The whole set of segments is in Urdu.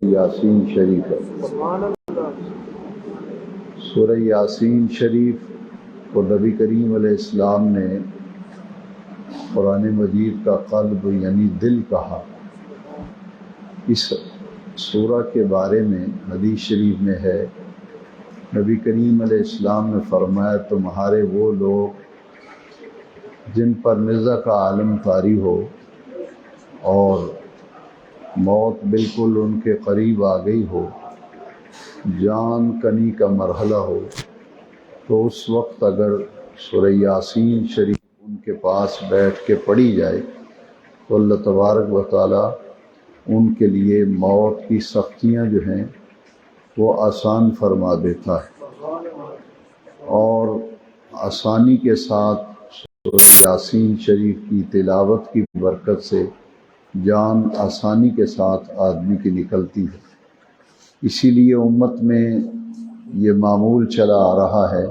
یاسین شریف ہے۔ سورہ یاسین شریف کو نبی کریم علیہ السلام نے قرآن مجید کا قلب یعنی دل کہا۔ اس سورہ کے بارے میں حدیث شریف میں ہے، نبی کریم علیہ السلام نے فرمایا تمہارے وہ لوگ جن پر نزع کا عالم طاری ہو اور موت بالکل ان کے قریب آ گئی ہو، جان کنی کا مرحلہ ہو، تو اس وقت اگر سورہ یاسین شریف ان کے پاس بیٹھ کے پڑھی جائے تو اللہ تبارک و تعالی ان کے لیے موت کی سختیاں جو ہیں وہ آسان فرما دیتا ہے، اور آسانی کے ساتھ سورہ یاسین شریف کی تلاوت کی برکت سے جان آسانی کے ساتھ آدمی کی نکلتی ہے۔ اسی لیے امت میں یہ معمول چلا آ رہا ہے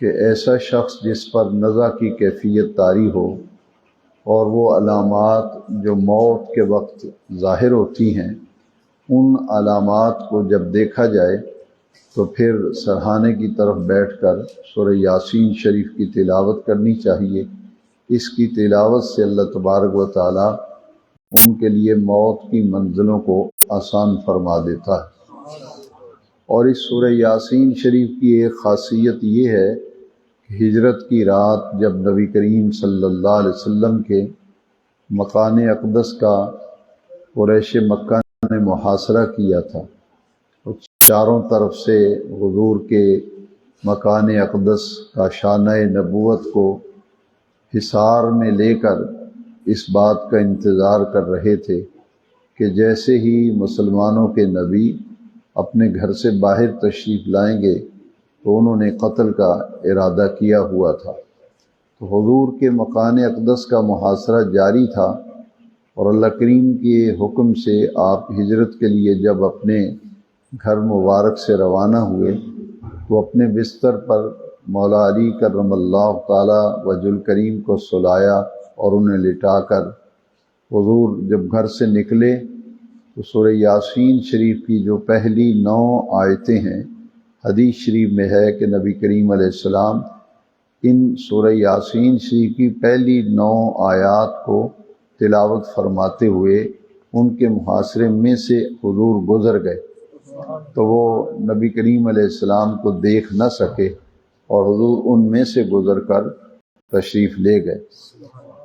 کہ ایسا شخص جس پر نزع کی کیفیت طاری ہو اور وہ علامات جو موت کے وقت ظاہر ہوتی ہیں، ان علامات کو جب دیکھا جائے تو پھر سرہانے کی طرف بیٹھ کر سورہ یاسین شریف کی تلاوت کرنی چاہیے۔ اس کی تلاوت سے اللہ تبارک و تعالی ان کے لیے موت کی منزلوں کو آسان فرما دیتا ہے۔ اور اس سورہ یاسین شریف کی ایک خاصیت یہ ہے کہ ہجرت کی رات جب نبی کریم صلی اللہ علیہ وسلم کے مکان اقدس کا قریش مکہ نے محاصرہ کیا تھا، اور چاروں طرف سے حضور کے مکان اقدس کا شانہ نبوت کو حصار میں لے کر اس بات کا انتظار کر رہے تھے کہ جیسے ہی مسلمانوں کے نبی اپنے گھر سے باہر تشریف لائیں گے تو انہوں نے قتل کا ارادہ کیا ہوا تھا۔ تو حضور کے مکان اقدس کا محاصرہ جاری تھا، اور اللہ کریم کے حکم سے آپ ہجرت کے لیے جب اپنے گھر مبارک سے روانہ ہوئے تو اپنے بستر پر مولا علی کرم اللہ تعالی وجہ الکریم کو سلایا اور انہیں لٹا کر حضور جب گھر سے نکلے تو سورہ یاسین شریف کی جو پہلی 9 آیتیں ہیں، حدیث شریف میں ہے کہ نبی کریم علیہ السلام ان سورہ یاسین شریف کی پہلی 9 آیات کو تلاوت فرماتے ہوئے ان کے محاصرے میں سے حضور گزر گئے، تو وہ نبی کریم علیہ السلام کو دیکھ نہ سکے اور حضور ان میں سے گزر کر تشریف لے گئے۔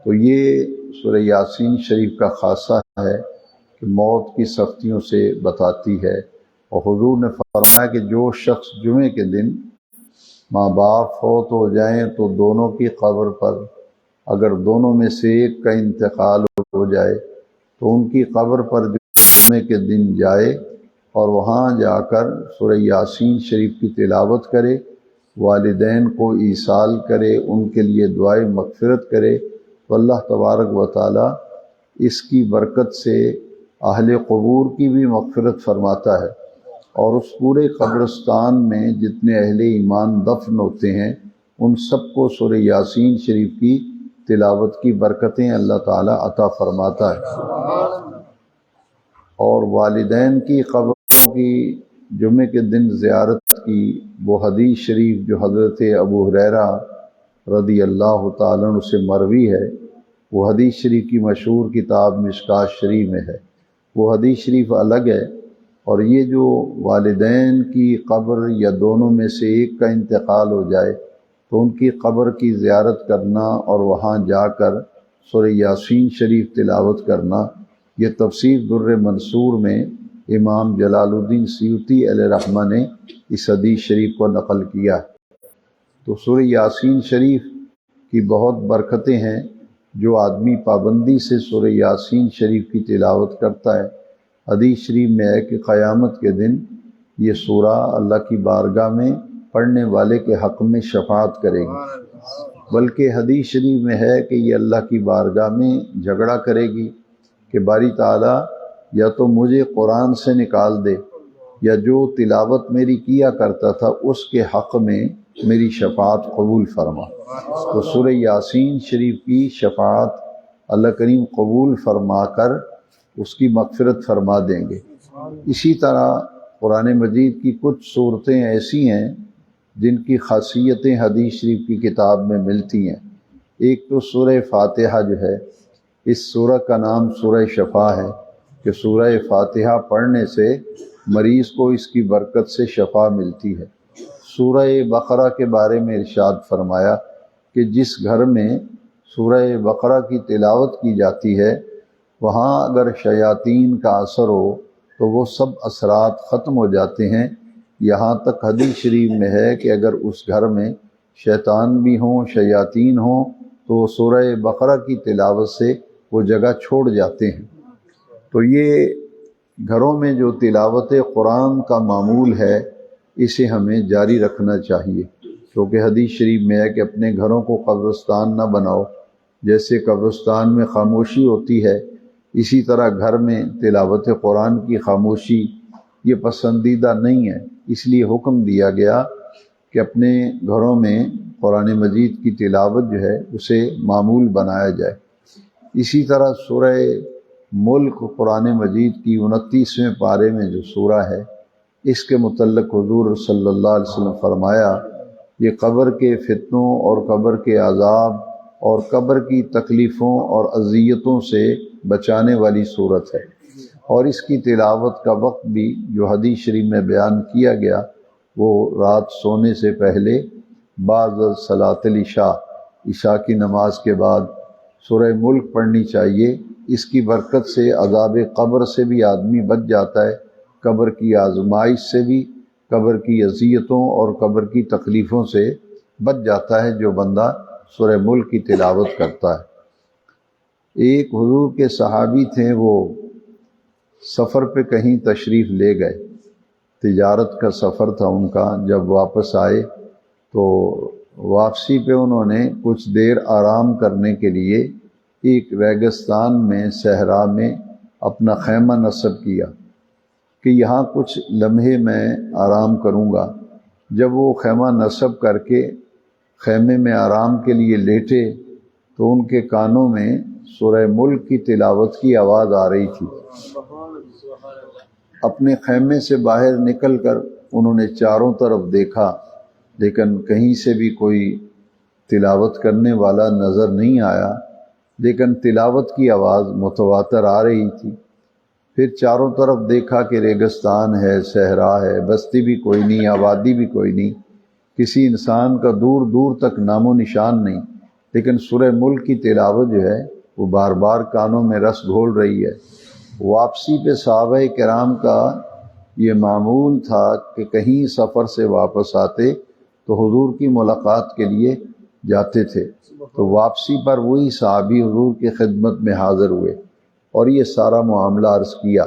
تو یہ سورہ یاسین شریف کا خاصہ ہے کہ موت کی سختیوں سے بتاتی ہے، اور حضور نے فرمایا کہ جو شخص جمعے کے دن ماں باپ فوت ہو جائیں تو دونوں کی قبر پر اگر دونوں میں سے ایک کا انتقال ہو جائے تو ان کی قبر پر جمعے کے دن جائے اور وہاں جا کر سورہ یاسین شریف کی تلاوت کرے، والدین کو ایصال کرے، ان کے لیے دعائے مغفرت کرے، تو اللہ تبارک و تعالی اس کی برکت سے اہل قبور کی بھی مغفرت فرماتا ہے، اور اس پورے قبرستان میں جتنے اہل ایمان دفن ہوتے ہیں ان سب کو سورہ یاسین شریف کی تلاوت کی برکتیں اللہ تعالی عطا فرماتا ہے۔ اور والدین کی قبروں کی جمعے کے دن زیارت کی وہ حدیث شریف جو حضرت ابو ہریرہ رضی اللہ تعالیٰ عنہ سے مروی ہے، وہ حدیث شریف کی مشہور کتاب مشکوٰۃ شریف میں ہے۔ وہ حدیث شریف الگ ہے، اور یہ جو والدین کی قبر یا دونوں میں سے ایک کا انتقال ہو جائے تو ان کی قبر کی زیارت کرنا اور وہاں جا کر سورہ یاسین شریف تلاوت کرنا، یہ تفسیر در منصور میں امام جلال الدین سیوطی علیہ رحمہ نے اس حدیث شریف کو نقل کیا ہے۔ تو سورہ یاسین شریف کی بہت برکتیں ہیں، جو آدمی پابندی سے سورہ یاسین شریف کی تلاوت کرتا ہے۔ حدیث شریف میں ہے کہ قیامت کے دن یہ سورہ اللہ کی بارگاہ میں پڑھنے والے کے حق میں شفاعت کرے گی، بلکہ حدیث شریف میں ہے کہ یہ اللہ کی بارگاہ میں جھگڑا کرے گی کہ باری تعالیٰ یا تو مجھے قرآن سے نکال دے، یا جو تلاوت میری کیا کرتا تھا اس کے حق میں میری شفاعت قبول فرما۔ تو سورہ یاسین شریف کی شفاعت اللہ کریم قبول فرما کر اس کی مغفرت فرما دیں گے۔ اسی طرح قرآن مجید کی کچھ صورتیں ایسی ہیں جن کی خاصیتیں حدیث شریف کی کتاب میں ملتی ہیں۔ ایک تو سورہ فاتحہ جو ہے، اس سورہ کا نام سورہ شفا ہے کہ سورہ فاتحہ پڑھنے سے مریض کو اس کی برکت سے شفا ملتی ہے۔ سورہ بقرہ کے بارے میں ارشاد فرمایا کہ جس گھر میں سورہ بقرہ کی تلاوت کی جاتی ہے وہاں اگر شیاطین کا اثر ہو تو وہ سب اثرات ختم ہو جاتے ہیں، یہاں تک حدیث شریف میں ہے کہ اگر اس گھر میں شیطان بھی ہوں، شیاطین ہوں، تو وہ سورہ بقرہ کی تلاوت سے وہ جگہ چھوڑ جاتے ہیں۔ تو یہ گھروں میں جو تلاوت قرآن کا معمول ہے اسے ہمیں جاری رکھنا چاہیے، کیونکہ حدیث شریف میں ہے کہ اپنے گھروں کو قبرستان نہ بناؤ۔ جیسے قبرستان میں خاموشی ہوتی ہے، اسی طرح گھر میں تلاوت قرآن کی خاموشی یہ پسندیدہ نہیں ہے، اس لیے حکم دیا گیا کہ اپنے گھروں میں قرآن مجید کی تلاوت جو ہے اسے معمول بنایا جائے۔ اسی طرح سورہ ملک قرآن مجید کی 29ویں پارے میں جو سورہ ہے، اس کے متعلق حضور صلی اللہ علیہ وسلم فرمایا یہ قبر کے فتنوں اور قبر کے عذاب اور قبر کی تکلیفوں اور اذیتوں سے بچانے والی صورت ہے، اور اس کی تلاوت کا وقت بھی جو حدیث شریف میں بیان کیا گیا وہ رات سونے سے پہلے بعد صلاۃ العشاء، عشاء کی نماز کے بعد سورہ ملک پڑھنی چاہیے۔ اس کی برکت سے عذاب قبر سے بھی آدمی بچ جاتا ہے، قبر کی آزمائش سے بھی، قبر کی اذیتوں اور قبر کی تکلیفوں سے بچ جاتا ہے جو بندہ سورہ ملک کی تلاوت کرتا ہے۔ ایک حضور کے صحابی تھے، وہ سفر پہ کہیں تشریف لے گئے، تجارت کا سفر تھا ان کا۔ جب واپس آئے تو واپسی پہ انہوں نے کچھ دیر آرام کرنے کے لیے ایک ریگستان میں، صحرا میں اپنا خیمہ نصب کیا کہ یہاں کچھ لمحے میں آرام کروں گا۔ جب وہ خیمہ نصب کر کے خیمے میں آرام کے لیے لیٹے تو ان کے کانوں میں سورہ ملک کی تلاوت کی آواز آ رہی تھی۔ اپنے خیمے سے باہر نکل کر انہوں نے چاروں طرف دیکھا، لیکن کہیں سے بھی کوئی تلاوت کرنے والا نظر نہیں آیا، لیکن تلاوت کی آواز متواتر آ رہی تھی۔ پھر چاروں طرف دیکھا کہ ریگستان ہے، صحرا ہے، بستی بھی کوئی نہیں، آبادی بھی کوئی نہیں، کسی انسان کا دور دور تک نام و نشان نہیں، لیکن سورہ ملک کی تلاوت جو ہے وہ بار بار کانوں میں رس گھول رہی ہے۔ واپسی پہ صحابہ کرام کا یہ معمول تھا کہ کہیں سفر سے واپس آتے تو حضور کی ملاقات کے لیے جاتے تھے، تو واپسی پر وہی صحابی حضور کی خدمت میں حاضر ہوئے اور یہ سارا معاملہ عرض کیا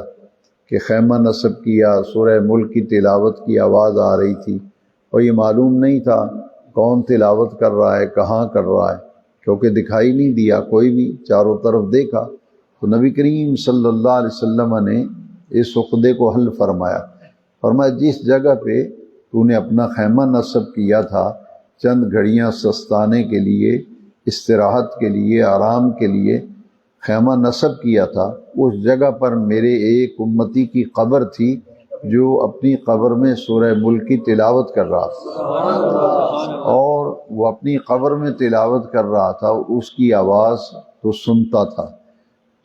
کہ خیمہ نصب کیا، سورہ ملک کی تلاوت کی آواز آ رہی تھی اور یہ معلوم نہیں تھا کون تلاوت کر رہا ہے، کہاں کر رہا ہے، کیونکہ دکھائی نہیں دیا کوئی بھی، چاروں طرف دیکھا۔ تو نبی کریم صلی اللہ علیہ وسلم نے اس عقدے کو حل فرمایا جس جگہ پہ تو نے اپنا خیمہ نصب کیا تھا چند گھڑیاں سستانے کے لیے، استراحت کے لیے، آرام کے لیے خیمہ نصب کیا تھا، اس جگہ پر میرے ایک امتی کی قبر تھی جو اپنی قبر میں سورہ ملک کی تلاوت کر رہا تھا، اور وہ اپنی قبر میں تلاوت کر رہا تھا، اس کی آواز تو سنتا تھا۔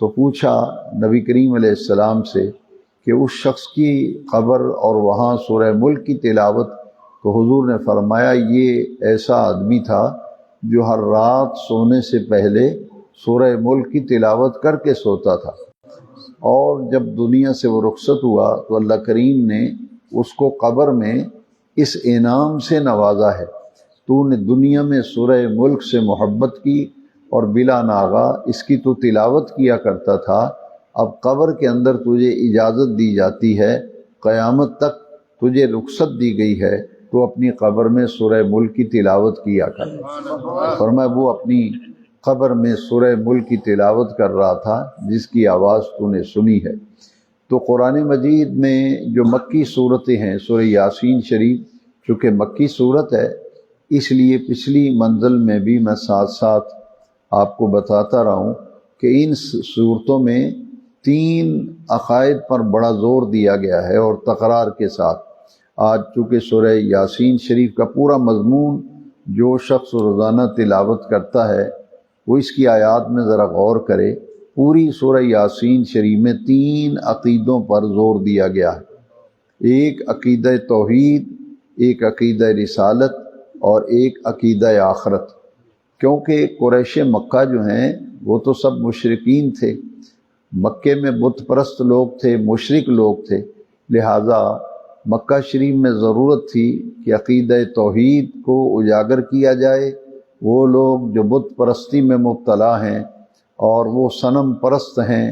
تو پوچھا نبی کریم علیہ السلام سے کہ اس شخص کی قبر اور وہاں سورہ ملک کی تلاوت، تو حضور نے فرمایا یہ ایسا آدمی تھا جو ہر رات سونے سے پہلے سورہ ملک کی تلاوت کر کے سوتا تھا، اور جب دنیا سے وہ رخصت ہوا تو اللہ کریم نے اس کو قبر میں اس انعام سے نوازا ہے، تو نے دنیا میں سورہ ملک سے محبت کی اور بلا ناغہ اس کی تو تلاوت کیا کرتا تھا، اب قبر کے اندر تجھے اجازت دی جاتی ہے، قیامت تک تجھے رخصت دی گئی ہے، تو اپنی قبر میں سورہ ملک کی تلاوت کیا کر۔ فرمایا وہ اپنی قبر میں سورہ ملک کی تلاوت کر رہا تھا جس کی آواز تو نے سنی ہے۔ تو قرآن مجید میں جو مکی صورتیں ہیں، سورہ یاسین شریف چونکہ مکی صورت ہے، اس لیے پچھلی منزل میں بھی میں ساتھ ساتھ آپ کو بتاتا رہا ہوں کہ ان صورتوں میں تین عقائد پر بڑا زور دیا گیا ہے اور تکرار کے ساتھ۔ آج چونکہ سورہ یاسین شریف کا پورا مضمون جو شخص روزانہ تلاوت کرتا ہے وہ اس کی آیات میں ذرا غور کرے۔ پوری سورہ یاسین شریف میں تین عقیدوں پر زور دیا گیا ہے، ایک عقیدہ توحید، ایک عقیدہ رسالت اور ایک عقیدہ آخرت۔ کیونکہ قریش مکہ جو ہیں وہ تو سب مشرکین تھے، مکے میں بت پرست لوگ تھے، مشرک لوگ تھے، لہٰذا مکہ شریف میں ضرورت تھی کہ عقیدہ توحید کو اجاگر کیا جائے۔ وہ لوگ جو بت پرستی میں مبتلا ہیں اور وہ صنم پرست ہیں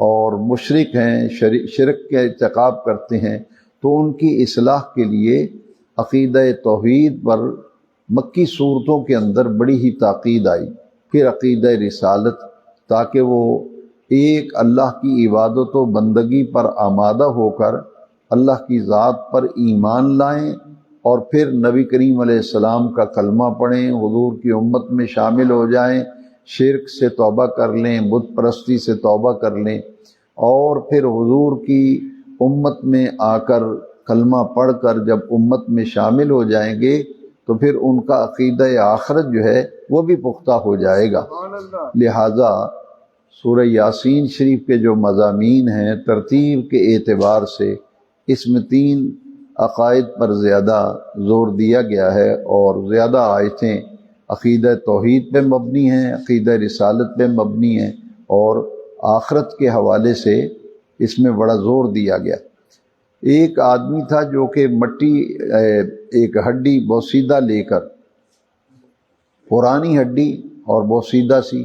اور مشرک ہیں، شرک کے ارتکاب کرتے ہیں، تو ان کی اصلاح کے لیے عقیدہ توحید پر مکی صورتوں کے اندر بڑی ہی تاکید آئی۔ پھر عقیدہ رسالت، تاکہ وہ ایک اللہ کی عبادت و بندگی پر آمادہ ہو کر اللہ کی ذات پر ایمان لائیں اور پھر نبی کریم علیہ السلام کا کلمہ پڑھیں، حضور کی امت میں شامل ہو جائیں، شرک سے توبہ کر لیں، بت پرستی سے توبہ کر لیں، اور پھر حضور کی امت میں آ کر کلمہ پڑھ کر جب امت میں شامل ہو جائیں گے تو پھر ان کا عقیدہ آخرت جو ہے وہ بھی پختہ ہو جائے گا۔ لہٰذا سورہ یاسین شریف کے جو مضامین ہیں ترتیب کے اعتبار سے اس میں تین عقائد پر زیادہ زور دیا گیا ہے، اور زیادہ آیتیں عقیدہ توحید پہ مبنی ہیں، عقیدہ رسالت پہ مبنی ہیں، اور آخرت کے حوالے سے اس میں بڑا زور دیا گیا۔ ایک آدمی تھا جو کہ مٹی، ایک ہڈی بوسیدہ لے کر، پرانی ہڈی اور بوسیدہ سی،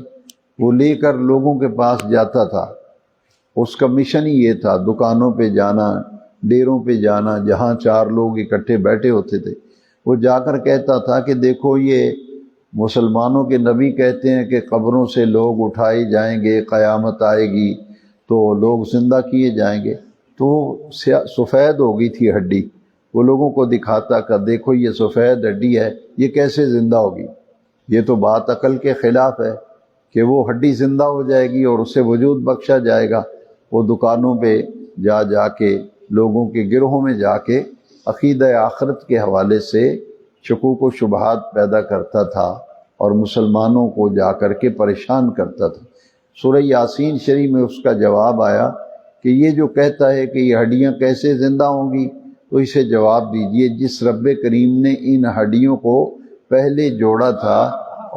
وہ لے کر لوگوں کے پاس جاتا تھا۔ اس کا مشن ہی یہ تھا، دکانوں پہ جانا، ڈیروں پہ جانا، جہاں چار لوگ اکٹھے بیٹھے ہوتے تھے، وہ جا کر کہتا تھا کہ دیکھو یہ مسلمانوں کے نبی کہتے ہیں کہ قبروں سے لوگ اٹھائے جائیں گے، قیامت آئے گی تو لوگ زندہ کیے جائیں گے۔ تو سفید ہو گئی تھی ہڈی، وہ لوگوں کو دکھاتا کہ دیکھو یہ سفید ہڈی ہے، یہ کیسے زندہ ہوگی؟ یہ تو بات عقل کے خلاف ہے کہ وہ ہڈی زندہ ہو جائے گی اور اسے وجود بخشا جائے گا۔ وہ دکانوں پہ جا کے لوگوں کے گروہوں میں جا کے عقیدہ آخرت کے حوالے سے شکوک و شبہات پیدا کرتا تھا اور مسلمانوں کو جا کر کے پریشان کرتا تھا۔ سورہ یاسین شریف میں اس کا جواب آیا کہ یہ جو کہتا ہے کہ یہ ہڈیاں کیسے زندہ ہوں گی، تو اسے جواب دیجئے جس رب کریم نے ان ہڈیوں کو پہلے جوڑا تھا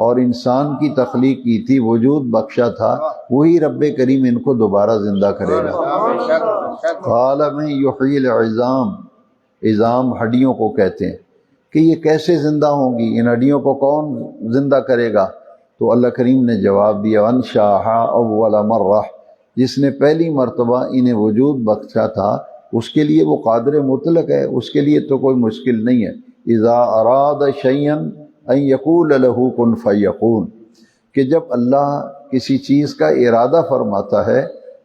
اور انسان کی تخلیق کی تھی، وجود بخشا تھا، وہی رب کریم ان کو دوبارہ زندہ کرے گا۔ قال من یحیی العظام، عظام ہڈیوں کو کہتے ہیں کہ یہ کیسے زندہ ہوں گی، ان ہڈیوں کو کون زندہ کرے گا؟ تو اللہ کریم نے جواب دیا انشاءھا اول مرہ، جس نے پہلی مرتبہ انہیں وجود بخشا تھا اس کے لیے وہ قادر مطلق ہے، اس کے لیے تو کوئی مشکل نہیں ہے۔ اذا اراد شیئا ان یقول له کن فیکون، کہ جب اللہ کسی چیز کا ارادہ فرماتا ہے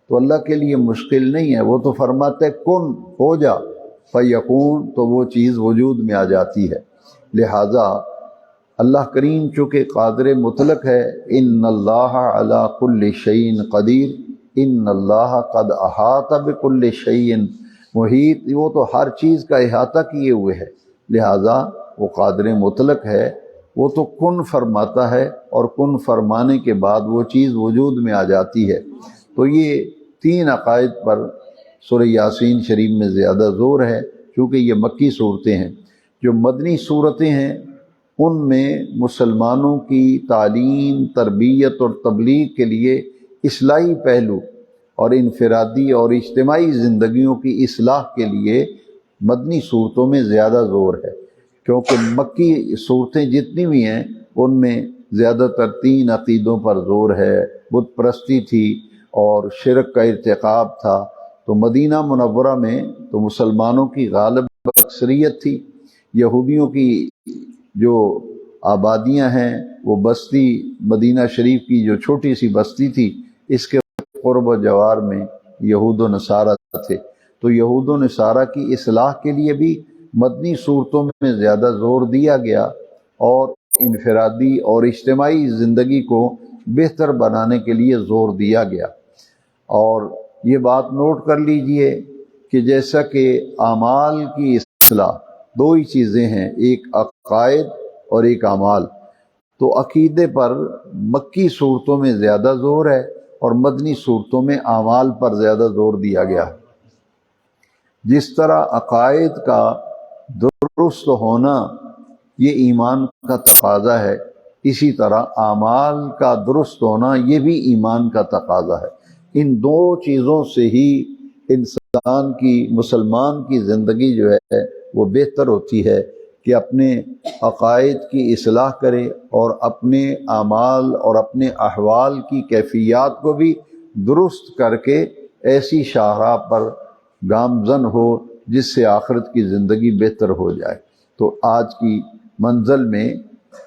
تو اللہ کے لیے مشکل نہیں ہے، وہ تو فرماتے کن، ہو جا، فیکون، تو وہ چیز وجود میں آ جاتی ہے۔ لہٰذا اللہ کریم چونکہ قادر مطلق ہے، ان اللہ علی کل شیء قدیر، ان اللہ قد احاط بکل شیء محیط، وہ تو ہر چیز کا احاطہ کیے ہوئے ہے، لہٰذا وہ قادر مطلق ہے، وہ تو کن فرماتا ہے اور کن فرمانے کے بعد وہ چیز وجود میں آ جاتی ہے۔ تو یہ تین عقائد پر سورہ یاسین شریف میں زیادہ زور ہے، چونکہ یہ مکی صورتیں ہیں۔ جو مدنی صورتیں ہیں ان میں مسلمانوں کی تعلیم، تربیت اور تبلیغ کے لیے اصلاحی پہلو اور انفرادی اور اجتماعی زندگیوں کی اصلاح کے لیے مدنی صورتوں میں زیادہ زور ہے، کیونکہ مکی صورتیں جتنی بھی ہیں ان میں زیادہ تر تین عقیدوں پر زور ہے۔ بت پرستی تھی اور شرک کا ارتکاب تھا، تو مدینہ منورہ میں تو مسلمانوں کی غالب اکثریت تھی۔ یہودیوں کی جو آبادیاں ہیں وہ بستی مدینہ شریف کی جو چھوٹی سی بستی تھی، اس کے قرب و جوار میں یہود و نصارہ تھے، تو یہود و نصارہ کی اصلاح کے لیے بھی مدنی صورتوں میں زیادہ زور دیا گیا اور انفرادی اور اجتماعی زندگی کو بہتر بنانے کے لیے زور دیا گیا۔ اور یہ بات نوٹ کر لیجئے کہ جیسا کہ اعمال کی اصلاح دو ہی چیزیں ہیں، ایک عقائد اور ایک اعمال، تو عقیدے پر مکی صورتوں میں زیادہ زور ہے اور مدنی صورتوں میں اعمال پر زیادہ زور دیا گیا ہے۔ جس طرح عقائد کا درست ہونا یہ ایمان کا تقاضا ہے، اسی طرح اعمال کا درست ہونا یہ بھی ایمان کا تقاضا ہے۔ ان دو چیزوں سے ہی انسان کی، مسلمان کی زندگی جو ہے وہ بہتر ہوتی ہے کہ اپنے عقائد کی اصلاح کرے اور اپنے اعمال اور اپنے احوال کی کیفیات کو بھی درست کر کے ایسی شاہراہ پر گامزن ہو جس سے آخرت کی زندگی بہتر ہو جائے۔ تو آج کی منزل میں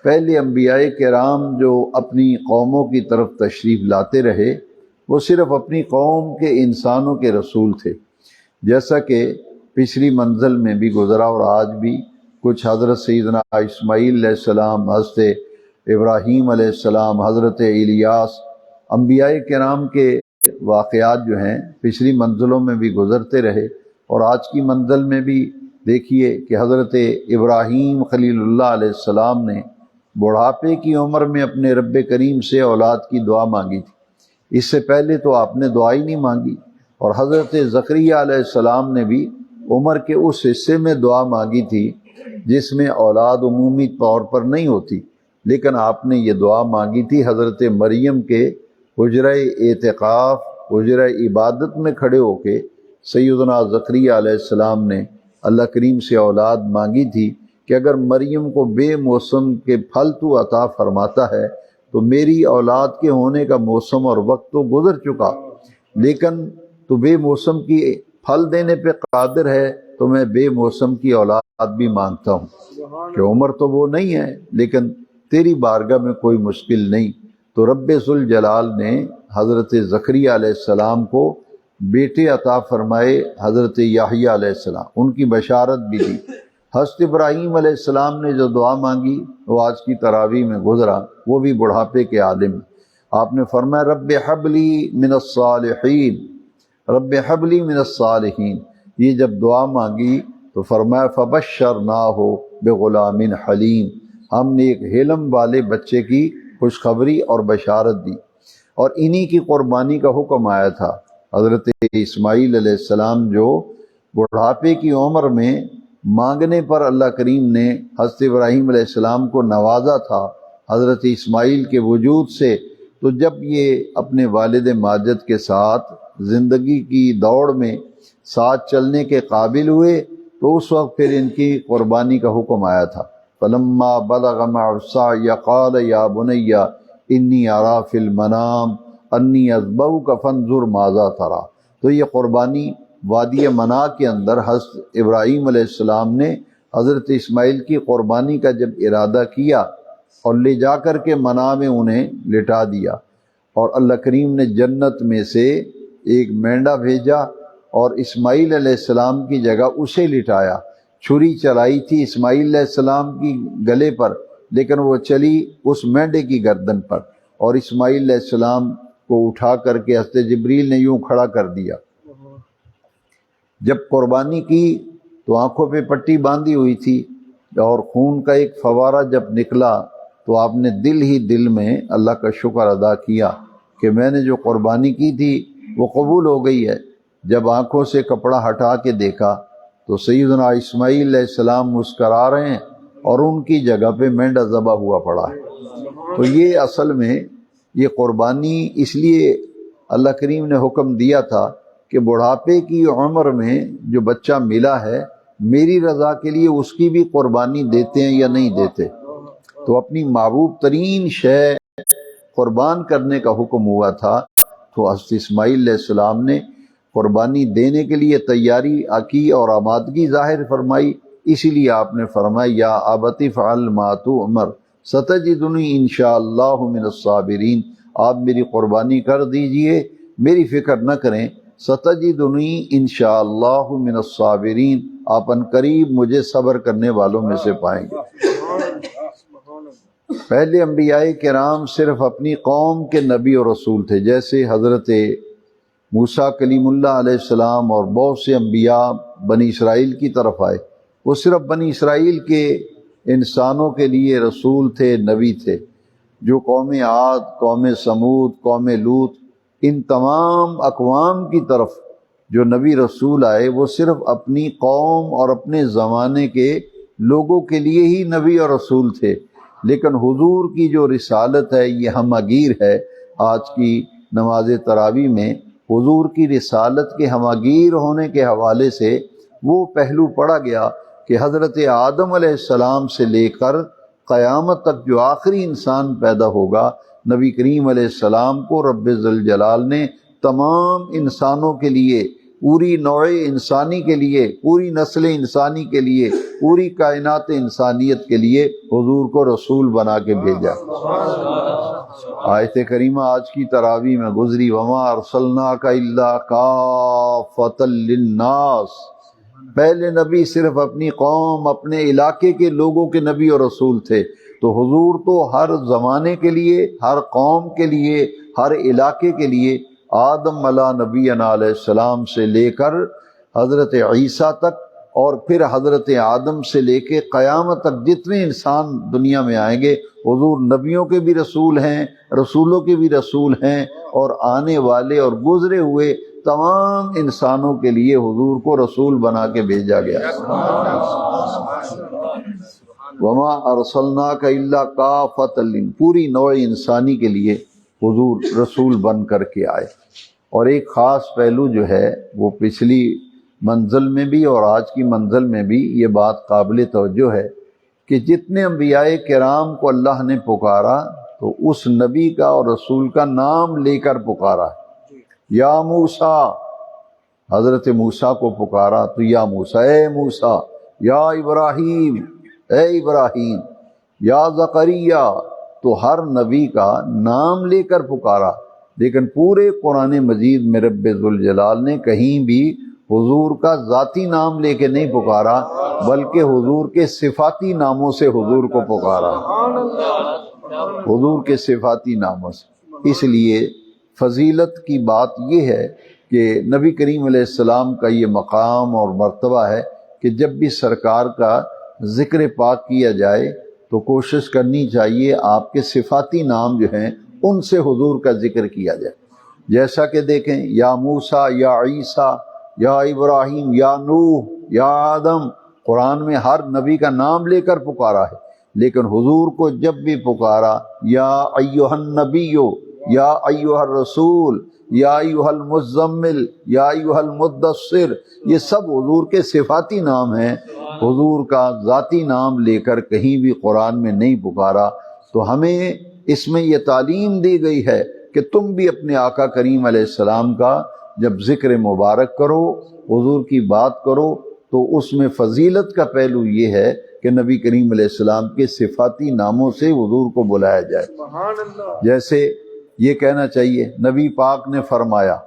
پہلے انبیاء کرام جو اپنی قوموں کی طرف تشریف لاتے رہے وہ صرف اپنی قوم کے انسانوں کے رسول تھے، جیسا کہ پچھلی منزل میں بھی گزرا اور آج بھی کچھ حضرت سیدنا اسماعیل علیہ السلام، حضرت ابراہیم علیہ السلام، حضرت الیاس، انبیاء کرام کے واقعات جو ہیں پچھلی منزلوں میں بھی گزرتے رہے، اور آج کی منزل میں بھی دیکھیے کہ حضرت ابراہیم خلیل اللہ علیہ السلام نے بڑھاپے کی عمر میں اپنے رب کریم سے اولاد کی دعا مانگی تھی۔ اس سے پہلے تو آپ نے دعا ہی نہیں مانگی، اور حضرت زکریا علیہ السلام نے بھی عمر کے اس حصے میں دعا مانگی تھی جس میں اولاد عمومی طور پر نہیں ہوتی، لیکن آپ نے یہ دعا مانگی تھی حضرت مریم کے حجرہ اعتکاف، حجرہ عبادت میں کھڑے ہو کے سیدنا زکریا علیہ السلام نے اللہ کریم سے اولاد مانگی تھی کہ اگر مریم کو بے موسم کے پھل تو عطا فرماتا ہے تو میری اولاد کے ہونے کا موسم اور وقت تو گزر چکا، لیکن تو بے موسم کی پھل دینے پہ قادر ہے تو میں بے موسم کی اولاد بھی مانگتا ہوں، کہ عمر تو وہ نہیں ہے لیکن تیری بارگاہ میں کوئی مشکل نہیں۔ تو رب ذوالجلال نے حضرت زکریا علیہ السلام کو بیٹے عطا فرمائے، حضرت یحییٰ علیہ السلام، ان کی بشارت بھی دی۔ حضرت ابراہیم علیہ السلام نے جو دعا مانگی وہ آج کی تراویح میں گزرا، وہ بھی بڑھاپے کے عالم۔ آپ نے فرمایا رب حب لی من الصالحین، رب حب لی من الصالحین، یہ جب دعا مانگی تو فرمایا فبشرناہ بغلام حلیم، ہم نے ایک حلم والے بچے کی خوشخبری اور بشارت دی، اور انہی کی قربانی کا حکم آیا تھا۔ حضرت اسماعیل علیہ السلام جو بڑھاپے کی عمر میں مانگنے پر اللہ کریم نے حضرت ابراہیم علیہ السلام کو نوازا تھا حضرت اسماعیل کے وجود سے، تو جب یہ اپنے والد ماجد کے ساتھ زندگی کی دوڑ میں ساتھ چلنے کے قابل ہوئے تو اس وقت پھر ان کی قربانی کا حکم آیا تھا۔ فلما بلغ معه السعي قال يا بني انی ارى في المنام انی اذبحك فانظر ماذا ترى۔ تو یہ قربانی وادی منا کے اندر حضرت ابراہیم علیہ السلام نے حضرت اسماعیل کی قربانی کا جب ارادہ کیا اور لے جا کر کے منا میں انہیں لٹا دیا، اور اللہ کریم نے جنت میں سے ایک مینڈا بھیجا اور اسماعیل علیہ السلام کی جگہ اسے لٹایا۔ چھری چلائی تھی اسماعیل علیہ السلام کی گلے پر، لیکن وہ چلی اس مینڈے کی گردن پر، اور اسماعیل علیہ السلام کو اٹھا کر کے حضرت جبریل نے یوں کھڑا کر دیا۔ جب قربانی کی تو آنکھوں پہ پٹی باندھی ہوئی تھی اور خون کا ایک فوارہ جب نکلا تو آپ نے دل ہی دل میں اللہ کا شکر ادا کیا کہ میں نے جو قربانی کی تھی وہ قبول ہو گئی ہے۔ جب آنکھوں سے کپڑا ہٹا کے دیکھا تو سیدنا اسماعیل علیہ السلام مسکرا رہے ہیں اور ان کی جگہ پہ مینڈا ذبح ہوا پڑا ہے۔ تو یہ اصل میں یہ قربانی اس لیے اللہ کریم نے حکم دیا تھا کہ بڑھاپے کی عمر میں جو بچہ ملا ہے میری رضا کے لیے اس کی بھی قربانی دیتے ہیں یا نہیں دیتے۔ تو اپنی محبوب ترین شے قربان کرنے کا حکم ہوا تھا، تو حضرت اسماعیل علیہ السلام نے قربانی دینے کے لیے تیاری کی اور آمادگی ظاہر فرمائی۔ اسی لیے آپ نے فرمایا یا ابت فعل ما تؤمر ستجدنی انشاءاللہ من الصابرین، آپ میری قربانی کر دیجئے، میری فکر نہ کریں، ستجدنی انشاءاللہ من الصابرین، آپ ان قریب مجھے صبر کرنے والوں میں سے پائیں گے۔ پہلے انبیاء کرام صرف اپنی قوم کے نبی اور رسول تھے، جیسے حضرت موسیٰ کلیم اللہ علیہ السلام اور بہت سے انبیاء بنی اسرائیل کی طرف آئے، وہ صرف بنی اسرائیل کے انسانوں کے لیے رسول تھے، نبی تھے۔ جو قوم عاد، قوم سمود، قوم لوط، ان تمام اقوام کی طرف جو نبی رسول آئے وہ صرف اپنی قوم اور اپنے زمانے کے لوگوں کے لیے ہی نبی اور رسول تھے۔ لیکن حضور کی جو رسالت ہے یہ ہمہ گیر ہے۔ آج کی نماز تراویح میں حضور کی رسالت کے ہمہ گیر ہونے کے حوالے سے وہ پہلو پڑھا گیا کہ حضرت آدم علیہ السلام سے لے کر قیامت تک جو آخری انسان پیدا ہوگا، نبی کریم علیہ السلام کو رب ذوالجلال نے تمام انسانوں کے لیے، پوری نوع انسانی کے لیے، پوری نسل انسانی کے لیے، پوری کائنات انسانیت کے لیے حضور کو رسول بنا کے بھیجا۔ آیت کریمہ آج کی تراویح میں گزری، وَمَا أَرْسَلْنَاكَ إِلَّا كَافَّةً لِلنَّاسِ۔ پہلے نبی صرف اپنی قوم، اپنے علاقے کے لوگوں کے نبی اور رسول تھے، تو حضور تو ہر زمانے کے لیے، ہر قوم کے لیے، ہر علاقے کے لیے، آدم علیہ نبینا علیہ السلام سے لے کر حضرت عیسیٰ تک، اور پھر حضرت آدم سے لے کے قیامت تک جتنے انسان دنیا میں آئیں گے، حضور نبیوں کے بھی رسول ہیں، رسولوں کے بھی رسول ہیں، اور آنے والے اور گزرے ہوئے تمام انسانوں کے لیے حضور کو رسول بنا کے بھیجا گیا۔ وَمَا أَرْسَلْنَاكَ إِلَّا كَافَّةً لِلنَّاسِ، پوری نوع انسانی کے لیے حضور رسول بن کر کے آئے۔ اور ایک خاص پہلو جو ہے وہ پچھلی منزل میں بھی اور آج کی منزل میں بھی یہ بات قابل توجہ ہے کہ جتنے انبیاء کرام کو اللہ نے پکارا تو اس نبی کا اور رسول کا نام لے کر پکارا۔ یا موسیٰ، حضرت موسیٰ کو پکارا تو یا موسیٰ، اے موسیٰ، یا ابراہیم، اے ابراہیم، یا زکریا، تو ہر نبی کا نام لے کر پکارا۔ لیکن پورے قرآن مجید میں رب ذوالجلال نے کہیں بھی حضور کا ذاتی نام لے کے نہیں پکارا، بلکہ حضور کے صفاتی ناموں سے حضور کو پکارا، حضور کے صفاتی ناموں سے۔ اس لیے فضیلت کی بات یہ ہے کہ نبی کریم علیہ السلام کا یہ مقام اور مرتبہ ہے کہ جب بھی سرکار کا ذکر پاک کیا جائے تو کوشش کرنی چاہیے آپ کے صفاتی نام جو ہیں ان سے حضور کا ذکر کیا جائے۔ جیسا کہ دیکھیں، یا موسیٰ، یا عیسیٰ، یا ابراہیم، یا نوح، یا آدم، قرآن میں ہر نبی کا نام لے کر پکارا ہے، لیکن حضور کو جب بھی پکارا، یا ایھا النبی، یا ایھا الرسول، یا ایھا المزمل، یا ایھا المدثر، یہ سب حضور کے صفاتی نام ہیں۔ حضور کا ذاتی نام لے کر کہیں بھی قرآن میں نہیں پکارا۔ تو ہمیں اس میں یہ تعلیم دی گئی ہے کہ تم بھی اپنے آقا کریم علیہ السلام کا جب ذکر مبارک کرو، حضور کی بات کرو، تو اس میں فضیلت کا پہلو یہ ہے کہ نبی کریم علیہ السلام کے صفاتی ناموں سے حضور کو بلایا جائے۔ جیسے یہ کہنا چاہیے، نبی پاک نے فرمایا،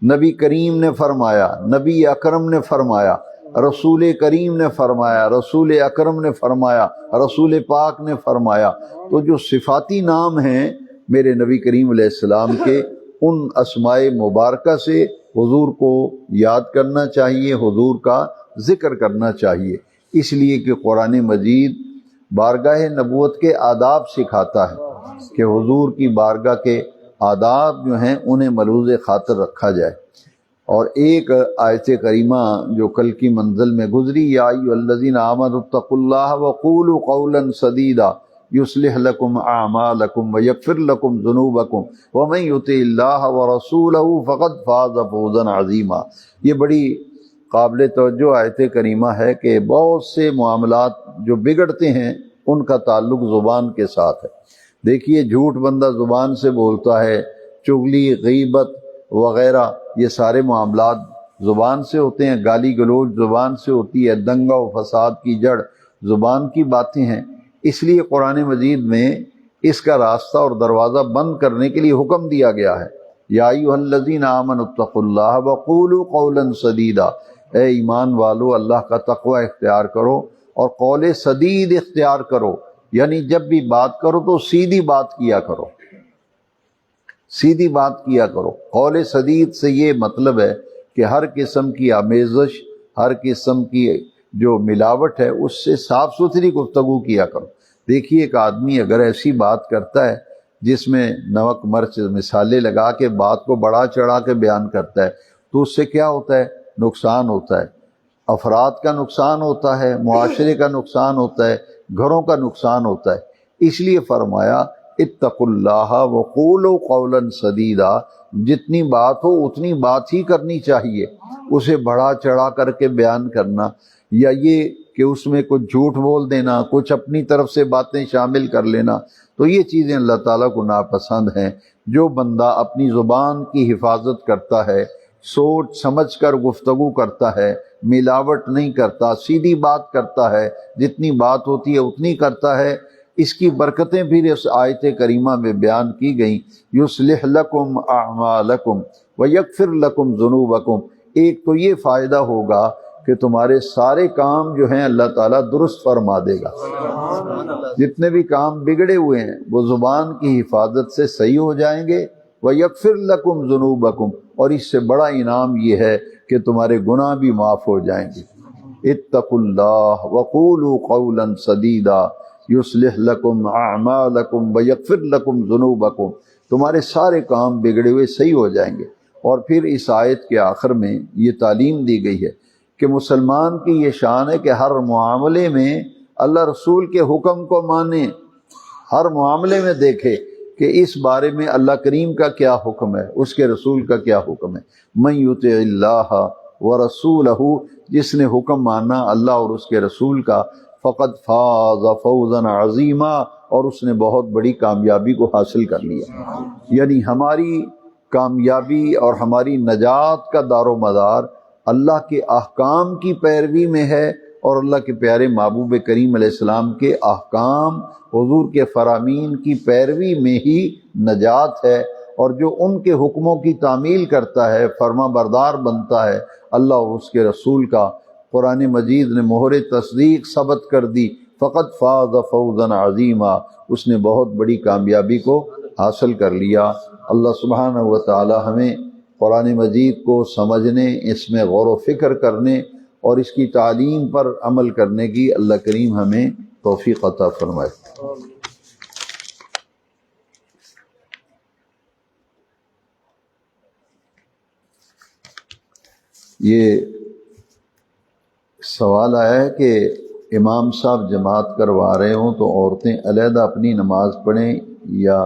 نبی کریم نے فرمایا، نبی اکرم نے فرمایا، رسول کریم نے فرمایا، رسول اکرم نے فرمایا، رسول پاک نے فرمایا۔ تو جو صفاتی نام ہیں میرے نبی کریم علیہ السلام کے، ان اسماء مبارکہ سے حضور کو یاد کرنا چاہیے، حضور کا ذکر کرنا چاہیے۔ اس لیے کہ قرآن مجید بارگاہ نبوت کے آداب سکھاتا ہے کہ حضور کی بارگاہ کے آداب جو ہیں انہیں ملحوظ خاطر رکھا جائے۔ اور ایک آیت کریمہ جو کل کی منزل میں گزری، یا ایھا الذین آمنوا اتقوا اللہ وقولوا قولا سدیدا یصلح لکم اعمالکم ویغفر لکم ذنوبکم ومن یطع اللہ ورسولہ فقد فاز فوزا عظیما۔ یہ بڑی قابل توجہ آیت کریمہ ہے کہ بہت سے معاملات جو بگڑتے ہیں ان کا تعلق زبان کے ساتھ ہے۔ دیکھیے، جھوٹ بندہ زبان سے بولتا ہے، چغلی، غیبت وغیرہ، یہ سارے معاملات زبان سے ہوتے ہیں، گالی گلوچ زبان سے ہوتی ہے، دنگا و فساد کی جڑ زبان کی باتیں ہیں۔ اس لیے قرآن مجید میں اس کا راستہ اور دروازہ بند کرنے کے لیے حکم دیا گیا ہے، یا ایھا الذین آمنوا اتقوا اللہ وقولوا قولا سدیدا، اے ایمان والو اللہ کا تقوی اختیار کرو اور قول سدید اختیار کرو، یعنی جب بھی بات کرو تو سیدھی بات کیا کرو۔ سیدھی بات کیا کرو۔ قول سدید سے یہ مطلب ہے کہ ہر قسم کی آمیزش، ہر قسم کی جو ملاوٹ ہے اس سے صاف ستھری گفتگو کیا کرو۔ دیکھیے ایک آدمی اگر ایسی بات کرتا ہے جس میں نمک مرچ مثالیں لگا کے بات کو بڑا چڑھا کے بیان کرتا ہے تو اس سے کیا ہوتا ہے؟ نقصان ہوتا ہے، افراد کا نقصان ہوتا ہے، معاشرے کا نقصان ہوتا ہے، گھروں کا نقصان ہوتا ہے۔ اس لیے فرمایا اتقوا اللہ وقولوا قولا سدیدا، جتنی بات ہو اتنی بات ہی کرنی چاہیے، اسے بڑا چڑھا کر کے بیان کرنا یا یہ کہ اس میں کچھ جھوٹ بول دینا، کچھ اپنی طرف سے باتیں شامل کر لینا، تو یہ چیزیں اللہ تعالیٰ کو ناپسند ہیں۔ جو بندہ اپنی زبان کی حفاظت کرتا ہے، سوچ سمجھ کر گفتگو کرتا ہے، ملاوٹ نہیں کرتا، سیدھی بات کرتا ہے، جتنی بات ہوتی ہے اتنی کرتا ہے، اس کی برکتیں پھر اس آیت کریمہ میں بیان کی گئیں۔ یصلح لکم اعمالکم ویغفر لکم ذنوبکم، ایک تو یہ فائدہ ہوگا کہ تمہارے سارے کام جو ہیں اللہ تعالیٰ درست فرما دے گا، جتنے بھی کام بگڑے ہوئے ہیں وہ زبان کی حفاظت سے صحیح ہو جائیں گے۔ وَيَغْفِرْ لَكُمْ ذُنُوبَكُمْ، اور اس سے بڑا انعام یہ ہے کہ تمہارے گناہ بھی معاف ہو جائیں گے۔ اتقوا اللہ وقولوا قولا سدیدا یصلح لکم اعمالکم ویغفر لکم ذنوبکم، تمہارے سارے کام بگڑے ہوئے صحیح ہو جائیں گے۔ اور پھر اس آیت کے آخر میں یہ تعلیم دی گئی ہے کہ مسلمان کی یہ شان ہے کہ ہر معاملے میں اللہ رسول کے حکم کو مانے، ہر معاملے میں دیکھے کہ اس بارے میں اللہ کریم کا کیا حکم ہے، اس کے رسول کا کیا حکم ہے۔ من یطع اللہ ورسولہ، جس نے حکم مانا اللہ اور اس کے رسول کا، فقد فاز فوزا عظیما، اور اس نے بہت بڑی کامیابی کو حاصل کر لیا۔ یعنی ہماری کامیابی اور ہماری نجات کا دار و مدار اللہ کے احکام کی پیروی میں ہے، اور اللہ کے پیارے محبوب کریم علیہ السلام کے احکام، حضور کے فرامین کی پیروی میں ہی نجات ہے۔ اور جو ان کے حکموں کی تعمیل کرتا ہے، فرما بردار بنتا ہے اللہ اور اس کے رسول کا، قرآن مجید نے مہر تصدیق ثبت کر دی، فقط فاز فوزا عظیما، اس نے بہت بڑی کامیابی کو حاصل کر لیا۔ اللہ سبحانہ و تعالی ہمیں قرآن مجید کو سمجھنے، اس میں غور و فکر کرنے اور اس کی تعلیم پر عمل کرنے کی اللہ کریم ہمیں توفیق عطا فرمائے۔ یہ سوال آیا ہے کہ امام صاحب جماعت کروا رہے ہوں تو عورتیں علیحدہ اپنی نماز پڑھیں یا